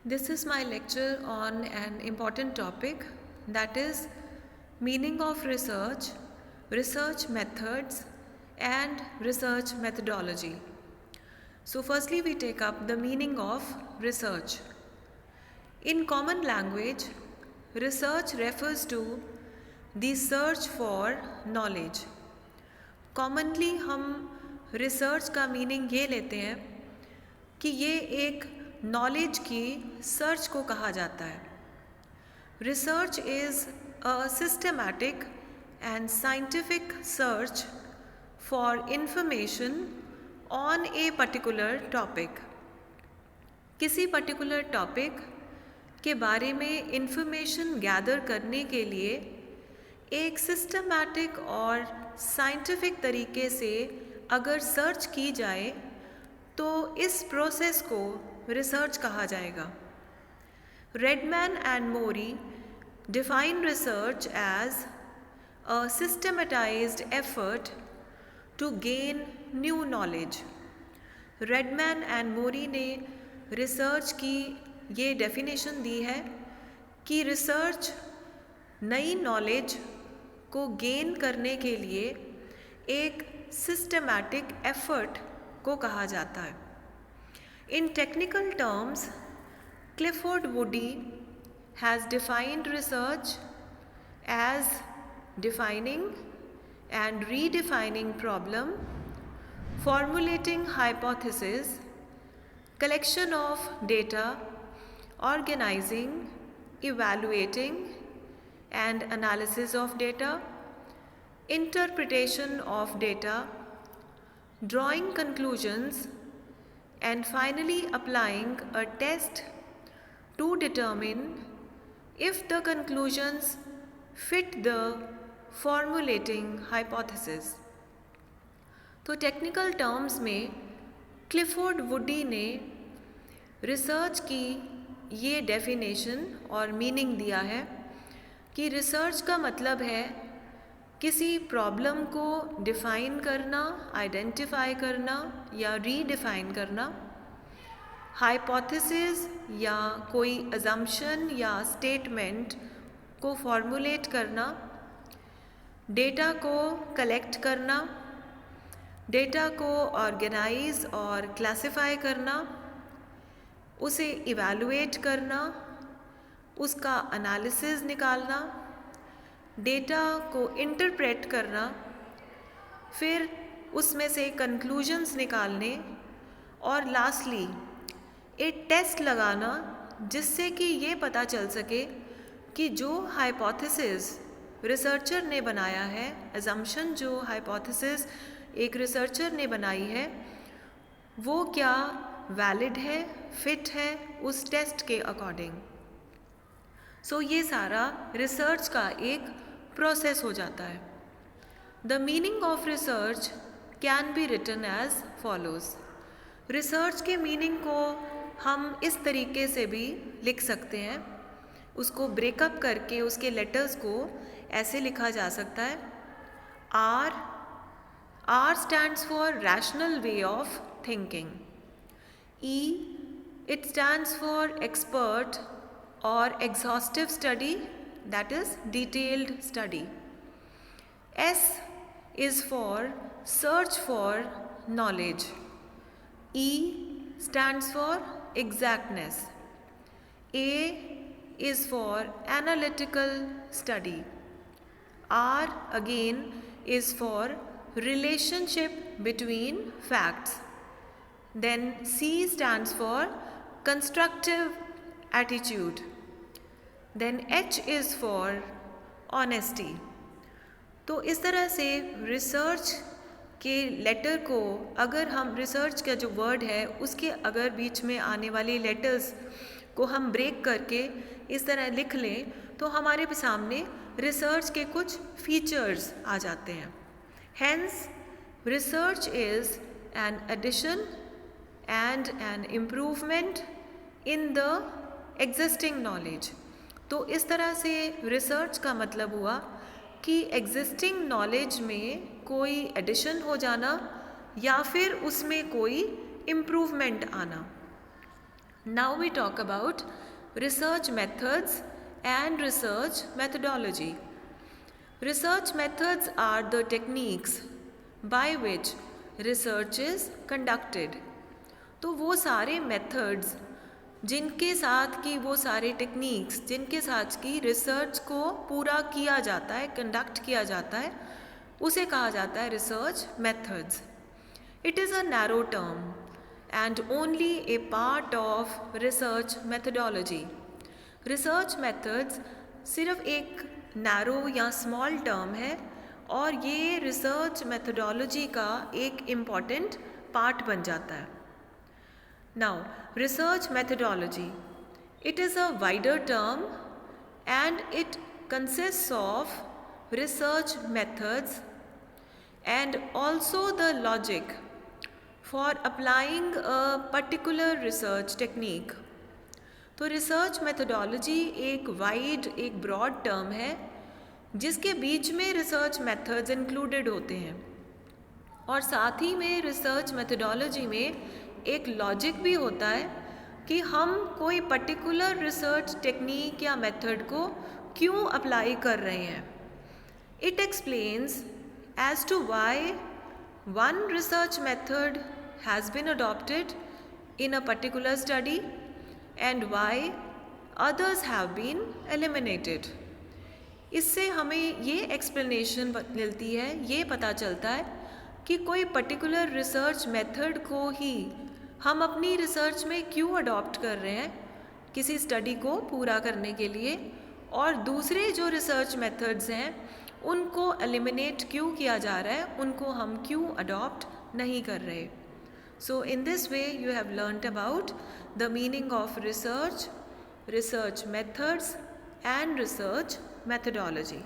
This is my lecture on an important topic, that is meaning of research, research methods and research methodology. So firstly we take up the meaning of research. In common language, research refers to the search for knowledge. Commonly हम research का meaning ये लेते हैं कि ये एक knowledge की search को कहा जाता है. Research is a systematic and scientific search for information on a particular topic. किसी पर्टिकुलर टॉपिक के बारे में इंफॉर्मेशन गैदर करने के लिए एक सिस्टमैटिक और साइंटिफिक तरीके से अगर सर्च की जाए तो इस प्रोसेस को रिसर्च कहा जाएगा. Redman and Mory define research as a systematized effort to gain new knowledge. Redman and Mory ने रिसर्च की ये डेफिनेशन दी है कि रिसर्च नई नॉलेज को गेन करने के लिए एक सिस्टमैटिक एफर्ट को कहा जाता है. In technical terms, Clifford Woody has defined research as defining and redefining problem, formulating hypothesis, collection of data, organizing, evaluating and analysis of data, interpretation of data, drawing conclusions and finally applying a test to determine if the conclusions fit the formulating hypothesis. तो technical terms में Clifford woody ने research की ये definition और meaning दिया है कि research का मतलब है किसी प्रॉब्लम को डिफ़ाइन करना, आइडेंटिफाई करना या रीडिफ़ाइन करना, हाइपोथेसिस या कोई अजम्पशन या स्टेटमेंट को फॉर्मुलेट करना, डेटा को कलेक्ट करना, डेटा को ऑर्गेनाइज और क्लासिफाई करना, उसे इवैल्यूएट करना, उसका एनालिसिस निकालना, डेटा को इंटरप्रेट करना, फिर उसमें से कंक्लूजन्स निकालने और लास्टली एक टेस्ट लगाना जिससे कि ये पता चल सके कि जो हाइपोथेसिस रिसर्चर ने बनाया है, अजम्पशन जो हाइपोथेसिस एक रिसर्चर ने बनाई है, वो क्या वैलिड है, फिट है उस टेस्ट के अकॉर्डिंग. सो ये सारा रिसर्च का एक प्रोसेस हो जाता है. The meaning of research can be written as follows. Research के मीनिंग को हम इस तरीके से भी लिख सकते हैं, उसको ब्रेकअप करके उसके लेटर्स को ऐसे लिखा जा सकता है. R stands for rational way of thinking. E, it stands for expert or exhaustive study, that is detailed study. S is for search for knowledge. E stands for exactness. A is for analytical study. R again is for relationship between facts. Then C stands for constructive attitude. Then H is for honesty. तो इस तरह से research के letter को अगर हम research का जो वर्ड है उसके अगर बीच में आने वाले लेटर्स को हम ब्रेक करके इस तरह लिख लें तो हमारे सामने रिसर्च के कुछ फीचर्स आ जाते हैं. Hence, research is an addition and an improvement in the existing knowledge. तो इस तरह से रिसर्च का मतलब हुआ कि एग्जिस्टिंग नॉलेज में कोई एडिशन हो जाना या फिर उसमें कोई इम्प्रूवमेंट आना. Now we talk about research methods and research methodology. Research methods are the techniques by which research is conducted. तो वो सारे methods जिनके साथ की वो सारे टेक्निक्स जिनके साथ की रिसर्च को पूरा किया जाता है, कंडक्ट किया जाता है, उसे कहा जाता है research methods. It is a narrow term and only a part of research methodology. Research methods सिर्फ एक नैरो या स्मॉल टर्म है और ये रिसर्च मेथडोलॉजी का एक इम्पॉर्टेंट पार्ट बन जाता है. Now, research methodology. It is a wider term and it consists of research methods and also the logic for applying a particular research technique. तो रिसर्च मेथडोलॉजी एक वाइड, एक broad term है जिसके बीच में research methods included होते हैं और साथ ही में रिसर्च मेथडोलॉजी में एक लॉजिक भी होता है कि हम कोई पर्टिकुलर रिसर्च टेक्निक या मेथड को क्यों अप्लाई कर रहे हैं. It explains as to why one research method has been adopted in a particular study and why others have been eliminated. इससे हमें ये एक्सप्लेनेशन मिलती है, ये पता चलता है कि कोई पर्टिकुलर रिसर्च मेथड को ही हम अपनी रिसर्च में क्यों अडॉप्ट कर रहे हैं किसी स्टडी को पूरा करने के लिए, और दूसरे जो रिसर्च मेथड्स हैं उनको एलिमिनेट क्यों किया जा रहा है, उनको हम क्यों अडॉप्ट नहीं कर रहे. So in this way you have learnt about the meaning of research, research methods and research methodology.